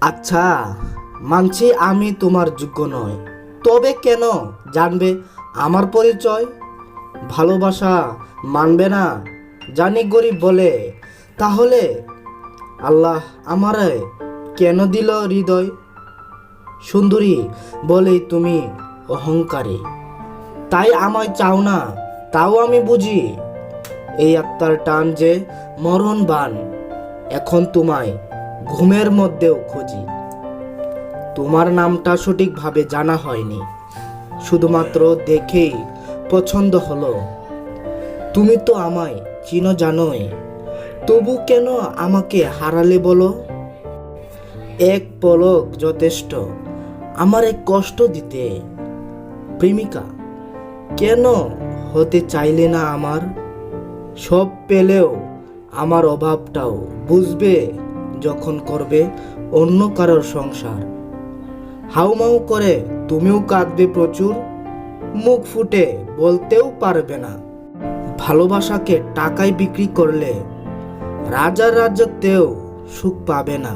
আচ্ছা, মানছি আমি তোমার যোগ্য নয়, তবে কেন জানবে আমার পরিচয়? ভালোবাসা মানবে না জানি গরিব বলে, তাহলে আল্লাহ আমারে কেন দিল হৃদয়? সুন্দরী বলেই তুমি অহংকারী, তাই আমায় চাও না, তাও আমি বুঝি। এই আত্মার টান যে মরণ বান, এখন তোমায় ঘুমের মধ্যেও খুঁজি। তোমার নামটা সঠিকভাবে জানা হয়নি, শুধুমাত্র দেখেই পছন্দ হলো। তুমি তো আমায় চিনো জানোই, তবু কেন আমাকে হারালে বলো? এক পলক যথেষ্ট আমারে কষ্ট দিতে। প্রেমিকা কেন হতে চাইলে না আমার? সব পেলেও আমার অভাবটাও বুঝবে যখন করবে অন্য কারোর সংসার। হাউমাউ করে তুমিও কাঁদবে প্রচুর, মুখ ফুটে বলতেও পারবে না। ভালোবাসাকে টাকায় বিক্রি করলে রাজার রাজ্যতেও সুখ পাবে না।